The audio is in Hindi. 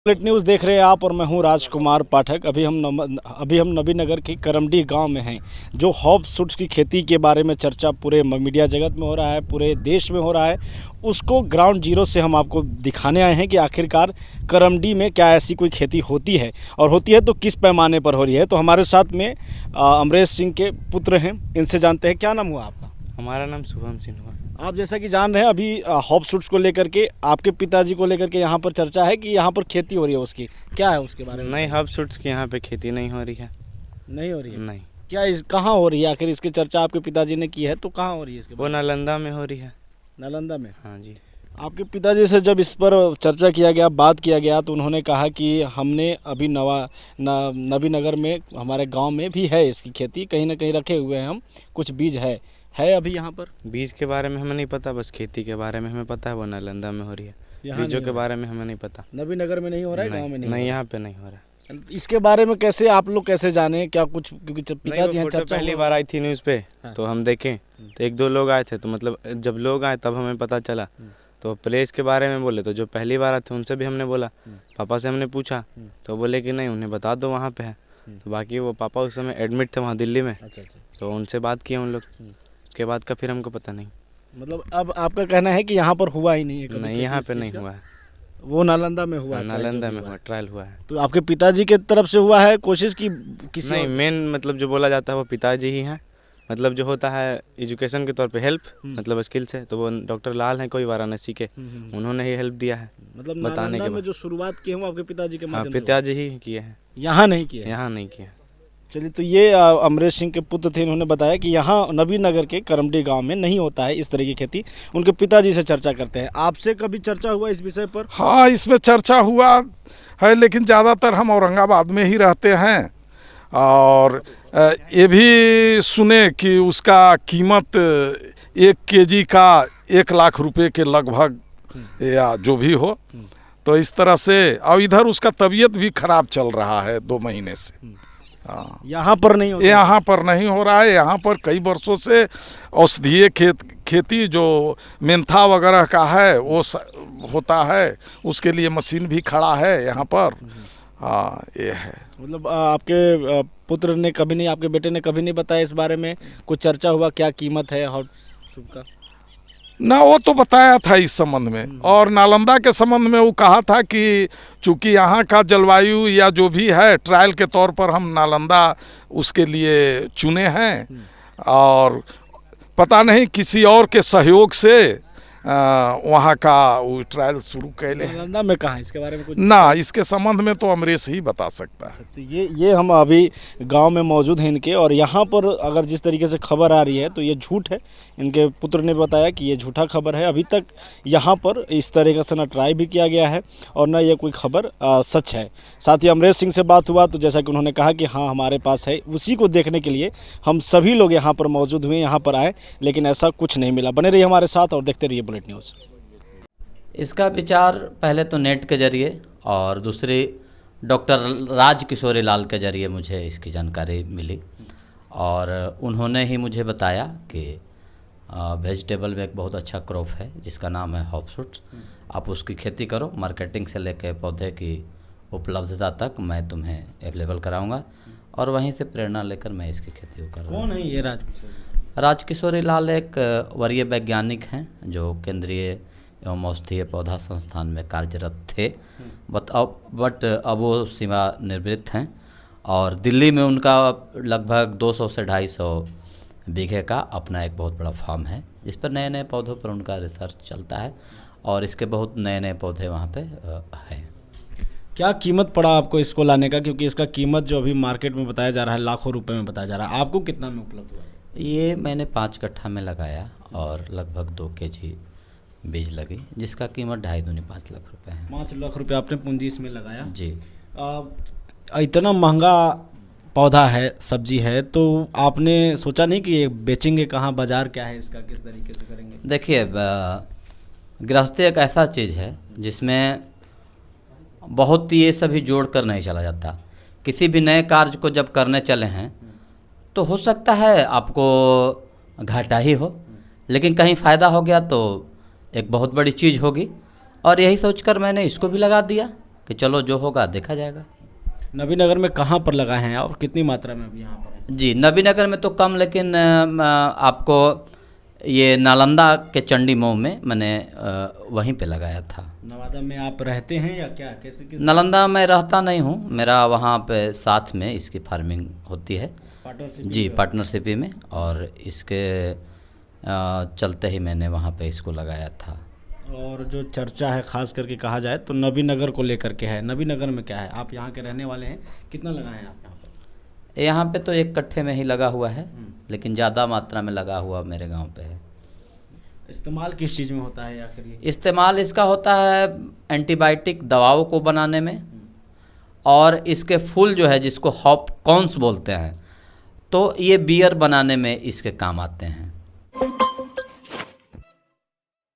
बुलेट न्यूज़ देख रहे हैं आप और मैं हूं राजकुमार पाठक। अभी हम नबीनगर के करमडी गांव में हैं। जो हॉप सूट्स की खेती के बारे में चर्चा पूरे मीडिया जगत में हो रहा है, पूरे देश में हो रहा है, उसको ग्राउंड जीरो से हम आपको दिखाने आए हैं कि आखिरकार करमडी में क्या ऐसी कोई खेती होती है, और होती है तो किस पैमाने पर हो रही है। तो हमारे साथ में अमरेश सिंह के पुत्र हैं, इनसे जानते हैं। क्या नाम हुआ आपका? हमारा नाम शुभम सिंह हुआ। आप जैसा कि जान रहे हैं, अभी हॉप सूट्स को लेकर के आपके पिताजी को लेकर के यहाँ पर चर्चा है कि यहाँ पर खेती हो रही है। उसकी क्या है उसके बारे में? नहीं, हॉप सूट्स की यहाँ पे खेती नहीं हो रही है। नहीं हो रही है? नहीं। क्या कहाँ हो रही है आखिर? इसकी चर्चा आपके पिताजी ने की है तो कहाँ हो रही है इसके वो नालंदा में हो रही है। नालंदा में? हाँ जी। आपके पिताजी से जब इस पर चर्चा किया गया, बात किया गया, तो उन्होंने कहा कि हमने अभी नबीनगर में हमारे गांव में भी है इसकी खेती, कहीं ना कहीं रखे हुए हैं हम, कुछ बीज है अभी यहाँ पर। बीज के बारे में हमें नहीं पता, बस खेती के बारे में हमें पता है वो नालंदा में हो रही है। बीजों के बारे में हमें नहीं पता। नबीनगर में नहीं हो रहा है, गाँव में नहीं, यहाँ पे नहीं हो रहा है। इसके बारे में कैसे आप लोग कैसे जाने? क्या कुछ, क्योंकि पिताजी हैं, चर्चा पहली बार आई थी न्यूज़ पे, तो हम देखें तो एक दो लोग आए थे, तो मतलब जब लोग आए तब हमें पता चला। तो प्लेस के बारे में बोले, तो जो पहली बार आए थे उनसे भी हमने बोला, पापा से हमने पूछा, तो बोले कि नहीं, उन्हें बता दो वहाँ पे है। तो बाकी वो पापा उस समय एडमिट थे वहाँ दिल्ली में। अच्छा। तो उनसे बात किया उन लोग, उसके बाद का फिर हमको पता नहीं। मतलब अब आपका कहना है कि यहाँ पर हुआ ही नहीं है कभी? नहीं, यहाँ पे नहीं हुआ है। वो नालंदा में हुआ है? नालंदा में हुआ, ट्रायल हुआ है। तो आपके पिताजी के तरफ से हुआ है कोशिश की किसी? नहीं, मेन मतलब जो बोला जाता है वो पिताजी ही हैं। मतलब जो होता है एजुकेशन के तौर पे हेल्प, मतलब स्किल से, तो वो डॉक्टर लाल हैं कोई वाराणसी के, उन्होंने ही हेल्प दिया है। मतलब बताने के में जो शुरुआत की है वो आपके पिताजी के माध्यम से? पिताजी ही किए हैं। यहाँ नहीं किया? यहाँ नहीं किया। चलिए, तो ये अमरेश सिंह के पुत्र थे, इन्होंने बताया कि यहाँ नबीनगर के करमडी गांव में नहीं होता है इस तरह की खेती। उनके पिताजी से चर्चा करते हैं। आपसे कभी चर्चा हुआ इस विषय पर? हाँ, इसमें चर्चा हुआ है, लेकिन ज़्यादातर हम औरंगाबाद में ही रहते हैं, और ये भी सुने कि उसका कीमत 1 केजी का 1 लाख रुपए के लगभग, या जो भी हो। तो इस तरह से, और इधर उसका तबीयत भी खराब चल रहा है 2 महीने से। हाँ, यहाँ पर नहीं होता? यहाँ पर नहीं हो रहा है। यहाँ पर कई वर्षों से औषधीय खेती जो मेंथा वगैरह का है वो होता है, उसके लिए मशीन भी खड़ा है यहाँ पर। हाँ, ये है। मतलब आपके पुत्र ने कभी नहीं, आपके बेटे ने कभी नहीं बताया इस बारे में? कुछ चर्चा हुआ क्या कीमत है हॉप सूट का? ना, वो तो बताया था इस संबंध में, और नालंदा के संबंध में वो कहा था कि चूंकि यहाँ का जलवायु या जो भी है, ट्रायल के तौर पर हम नालंदा उसके लिए चुने हैं, और पता नहीं किसी और के सहयोग से वहाँ का वो ट्रायल शुरू कैले हैं। नालंदा में कहाँ, इसके बारे में कुछ? ना, इसके संबंध में तो अमरेश ही बता सकता है। तो ये हम अभी गांव में मौजूद हैं इनके, और यहाँ पर अगर जिस तरीके से खबर आ रही है तो ये झूठ है। इनके पुत्र ने बताया कि ये झूठा खबर है। अभी तक यहाँ पर इस तरीके से ना ट्राई भी किया गया है और ना ये कोई खबर सच है। साथ ही अमरेश सिंह से बात हुआ तो जैसा कि उन्होंने कहा कि हाँ, हमारे पास है, उसी को देखने के लिए हम सभी लोग यहाँ पर मौजूद हुए, यहाँ पर आए, लेकिन ऐसा कुछ नहीं मिला। बने रहिए हमारे साथ और देखते रहिए बुलेट न्यूज़। इसका विचार पहले तो नेट के जरिए और दूसरी डॉक्टर राजकिशोरी लाल के जरिए मुझे इसकी जानकारी मिली, और उन्होंने ही मुझे बताया कि वेजिटेबल में एक बहुत अच्छा क्रॉप है जिसका नाम है हॉप सूट्स। आप उसकी खेती करो, मार्केटिंग से लेकर पौधे की उपलब्धता तक मैं तुम्हें अवेलेबल कराऊंगा, और वहीं से प्रेरणा लेकर मैं इसकी खेती कर रहा हूँ। कौन है ये राजकिशोरी? राजकिशोरी लाल एक वरीय वैज्ञानिक हैं जो केंद्रीय एवं औषधीय पौधा संस्थान में कार्यरत थे, बट अब वो सेवानिवृत्त हैं, और दिल्ली में उनका लगभग 200 से 250 बीघे का अपना एक बहुत बड़ा फार्म है, जिस पर नए नए पौधों पर उनका रिसर्च चलता है, और इसके बहुत नए नए पौधे वहाँ पे हैं। क्या कीमत पड़ा आपको इसको लाने का? क्योंकि इसका कीमत जो अभी मार्केट में बताया जा रहा है लाखों रुपए में बताया जा रहा है, आपको कितना में उपलब्ध हुआ? ये मैंने 5 कट्ठा में लगाया और लगभग 2 केजी बीज लगी, जिसका कीमत 2.5-5 लाख रुपए है। 5 लाख रुपए आपने पूंजी इसमें लगाया जी। इतना महंगा पौधा है, सब्जी है, तो आपने सोचा नहीं कि ये बेचेंगे कहाँ, बाजार क्या है इसका, किस तरीके से करेंगे? देखिए, गृहस्थी एक ऐसा चीज़ है जिसमें बहुत ये सभी जोड़ कर नहीं चला जाता। किसी भी नए कार्य को जब करने चले हैं तो हो सकता है आपको घाटा ही हो, लेकिन कहीं फ़ायदा हो गया तो एक बहुत बड़ी चीज़ होगी, और यही सोचकर मैंने इसको भी लगा दिया। कि चलो जो होगा देखा जाएगा। नबी नगर में कहाँ पर लगाए हैं और कितनी मात्रा में अभी यहाँ पर है? जी, नबी नगर में तो कम, लेकिन आपको ये नालंदा के चंडी मऊ में मैंने वहीं पे लगाया था। नवादा में आप रहते हैं या क्या, कैसे किस नालंदा में रहता नहीं हूँ, मेरा वहाँ पे साथ में इसकी फार्मिंग होती है पार्टनरशिप? जी, पार्टनरशिप में, और इसके चलते ही मैंने वहाँ पे इसको लगाया था। और जो चर्चा है खास करके कहा जाए तो नबी नगर को लेकर के है। नबी नगर में क्या है, आप यहाँ के रहने वाले हैं, कितना लगाए हैं आप यहाँ पर? यहाँ पे तो 1 कट्ठे में ही लगा हुआ है, लेकिन ज़्यादा मात्रा में लगा हुआ मेरे गांव पे है। इस्तेमाल किस चीज़ में होता है आखिर ये? इस्तेमाल इसका होता है एंटीबायोटिक दवाओं को बनाने में, और इसके फूल जो है जिसको हॉप कॉर्न्स बोलते हैं, तो ये बियर बनाने में इसके काम आते हैं।